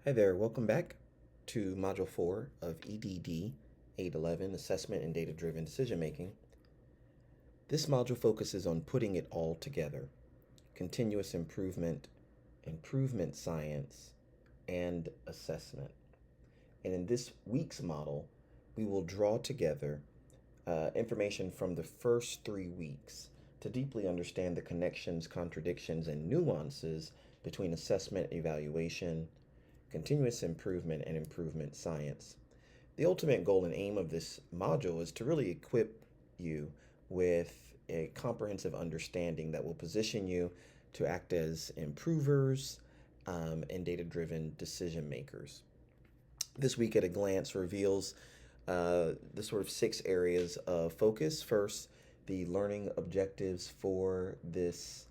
Hi there, welcome back to Module 4 of EDD 811, Assessment and Data-Driven Decision Making. This module focuses on putting it all together: continuous improvement, improvement science, and assessment. And in this week's model, we will draw together information from the first 3 weeks to deeply understand the connections, contradictions, and nuances between assessment, evaluation, continuous improvement, and improvement science. The ultimate goal and aim of this module is to really equip you with a comprehensive understanding that will position you to act as improvers and data driven decision makers. This week at a glance reveals the sort of 6 areas of focus. First, the learning objectives for this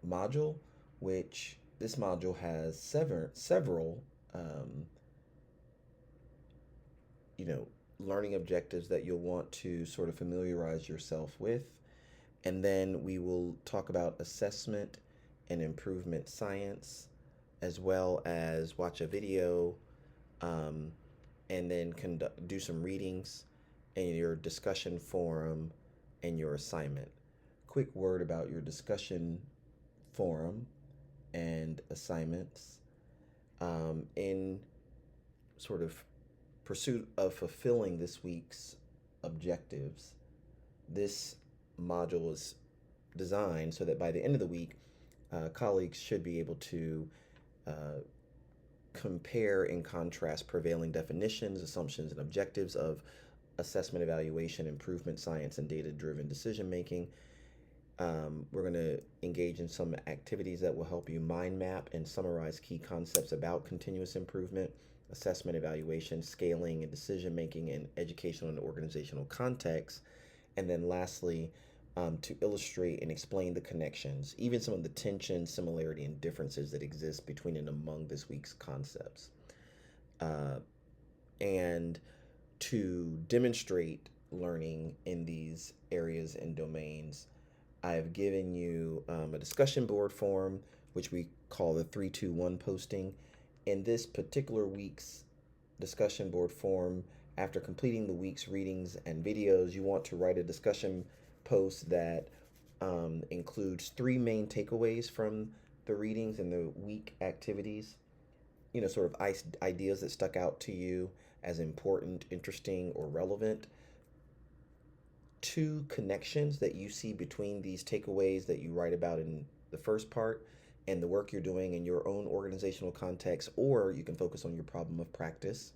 module, which this module has several um, you know, learning objectives that you'll want to sort of familiarize yourself with. And then we will talk about assessment and improvement science, as well as watch a video, um, and then do some readings in your discussion forum and your assignment. Quick word about your discussion forum and assignments. In sort of pursuit of fulfilling this week's objectives, this module is designed so that by the end of the week, colleagues should be able to uh, compare and contrast prevailing definitions, assumptions, and objectives of assessment, evaluation, improvement science, and data driven decision making. We're going to engage in some activities that will help you mind map and summarize key concepts about continuous improvement, assessment, evaluation, scaling, and decision making in educational and organizational contexts. And then lastly, to illustrate and explain the connections, even some of the tension, similarity, and differences that exist between and among this week's concepts. And to demonstrate learning in these areas and domains, I have given you a discussion board form, which we call the 321 posting. In this particular week's discussion board form, after completing the week's readings and videos, you want to write a discussion post that includes 3 main takeaways from the readings and the week activities. Sort of ideas that stuck out to you as important, interesting, or relevant. 2 connections that you see between these takeaways that you write about in the first part and the work you're doing in your own organizational context, or you can focus on your problem of practice.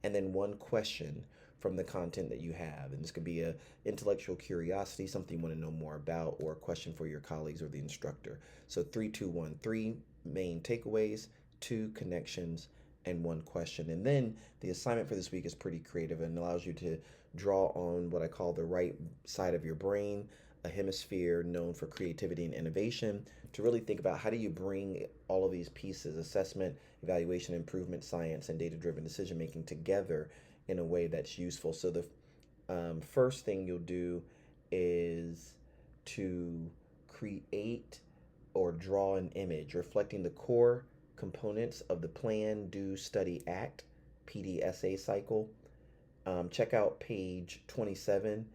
And then 1 question from the content that you have. And this could be a intellectual curiosity, something you want to know more about, or a question for your colleagues or the instructor. So 321, 3 main takeaways, 2 connections, and 1 question. And then the assignment for this week is pretty creative and allows you to draw on what I call the right side of your brain, a hemisphere known for creativity and innovation, to really think about how do you bring all of these pieces: assessment, evaluation, improvement science, and data-driven decision making together in a way that's useful. So the first thing you'll do is to create or draw an image reflecting the core components of the Plan, Do, Study, Act PDSA cycle. Check out page 27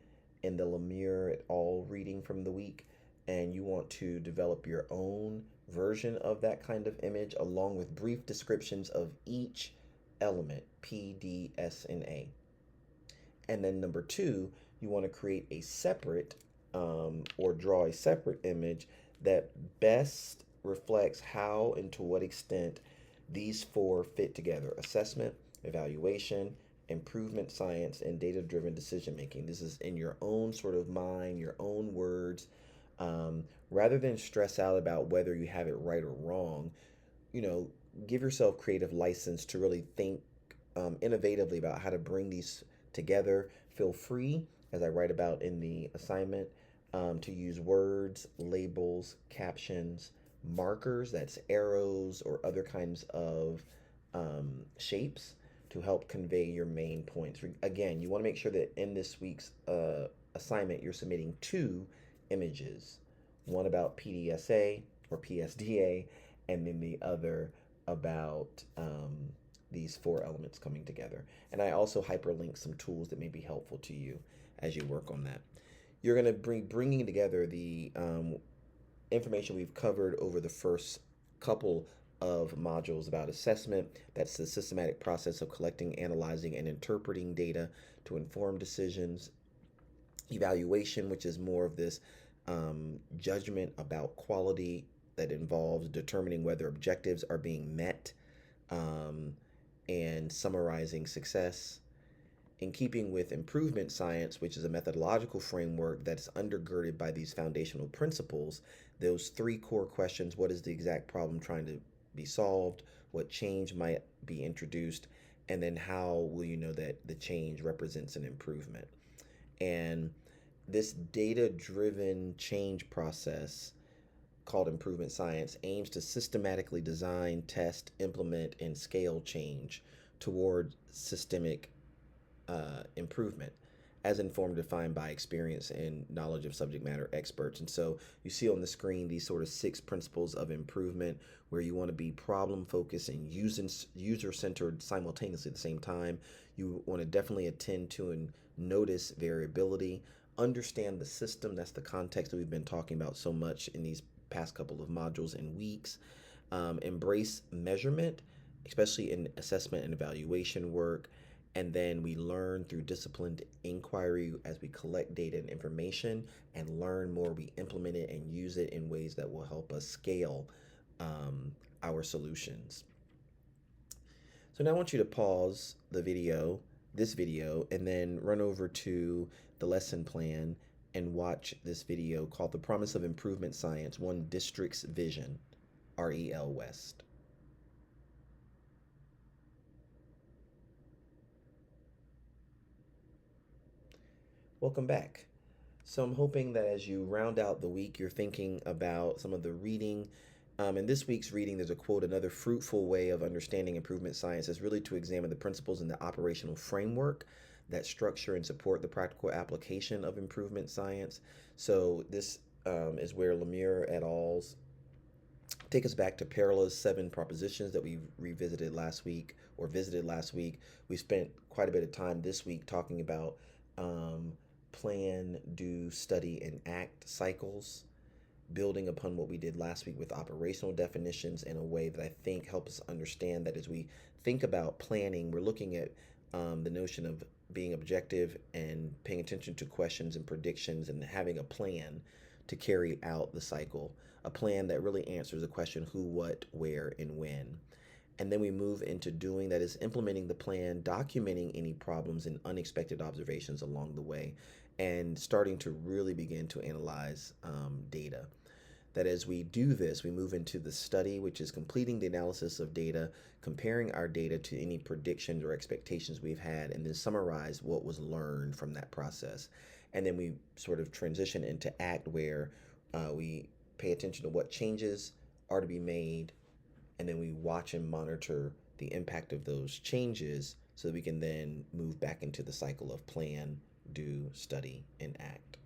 in the Lemire et al. Reading from the week, and you want to develop your own version of that kind of image along with brief descriptions of each element, P, D, S, and A. And then number 2, you want to create a separate or draw a separate image that best reflects how and to what extent these 4 fit together: assessment, evaluation, improvement science, and data driven decision making. This is in your own sort of mind, your own words. Rather than stress out about whether you have it right or wrong, you know, give yourself creative license to really think innovatively about how to bring these together. Feel free, as I write about in the assignment, to use words, labels, captions, markers, that's arrows or other kinds of shapes, to help convey your main points. Again, you want to make sure that in this week's assignment, you're submitting 2 images: one about PDSA or PSDA, and then the other about these four elements coming together. And I also hyperlink some tools that may be helpful to you as you work on that. You're going to bringing together the information we've covered over the first couple of modules about assessment. That's the systematic process of collecting, analyzing, and interpreting data to inform decisions. Evaluation, which is more of this judgment about quality that involves determining whether objectives are being met, um, and summarizing success. In keeping with improvement science, which is a methodological framework that's undergirded by these foundational principles, those three core questions: what is the exact problem trying to be solved? What change might be introduced? And then how will you know that the change represents an improvement? And this data driven change process called improvement science aims to systematically design, test, implement, and scale change toward systemic improvement, as informed, defined by experience and knowledge of subject matter experts. And so you see on the screen these sort of 6 principles of improvement, where you want to be problem focused and user centered simultaneously at the same time. You want to definitely attend to and notice variability, understand the system. That's the context that we've been talking about so much in these past couple of modules and weeks. Embrace measurement, especially in assessment and evaluation work. And then we learn through disciplined inquiry as we collect data and information and learn more. We implement it and use it in ways that will help us scale our solutions. So now I want you to pause this video, and then run over to the lesson plan and watch this video called The Promise of Improvement Science, One District's Vision, REL West. Welcome back. So I'm hoping that as you round out the week, you're thinking about some of the reading. In this week's reading, there's a quote: another fruitful way of understanding improvement science is really to examine the principles and the operational framework that structure and support the practical application of improvement science. So this is where Lemire et al.'s take us back to Perla's 7 propositions that we revisited last week, or visited last week. We spent quite a bit of time this week talking about plan, do, study, and act cycles, building upon what we did last week with operational definitions in a way that I think helps us understand that as we think about planning, we're looking at the notion of being objective and paying attention to questions and predictions and having a plan to carry out the cycle, a plan that really answers the question who, what, where, and when. And then we move into doing, that is implementing the plan, documenting any problems and unexpected observations along the way, and starting to really begin to analyze data. That as we do this, we move into the study, which is completing the analysis of data, comparing our data to any predictions or expectations we've had, and then summarize what was learned from that process. And then we sort of transition into act, where we pay attention to what changes are to be made, and then we watch and monitor the impact of those changes so that we can then move back into the cycle of plan, do, study, and act.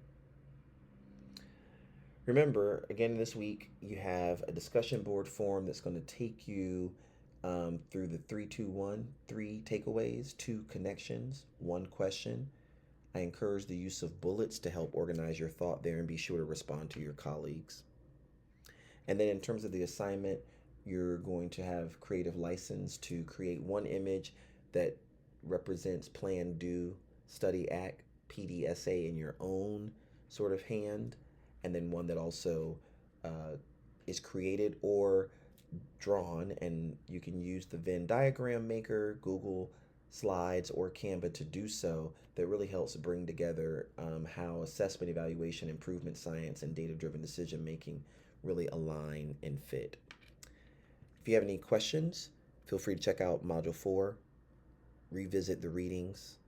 Remember, again, this week you have a discussion board form that's going to take you through the 3-2-1, 3 takeaways, 2 connections, 1 question. I encourage the use of bullets to help organize your thought there, and be sure to respond to your colleagues. And then in terms of the assignment, you're going to have creative license to create 1 image that represents plan, do, study, act, PDSA in your own sort of hand, and then 1 that also is created or drawn, and you can use the Venn diagram maker, Google Slides, or Canva to do so. That really helps bring together how assessment, evaluation, improvement science, and data-driven decision making really align and fit. If you have any questions, feel free to check out Module 4, revisit the readings,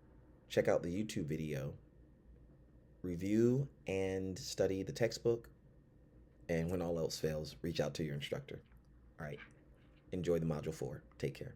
check out the YouTube video, review and study the textbook, and when all else fails, reach out to your instructor. All right, enjoy the Module 4. Take care.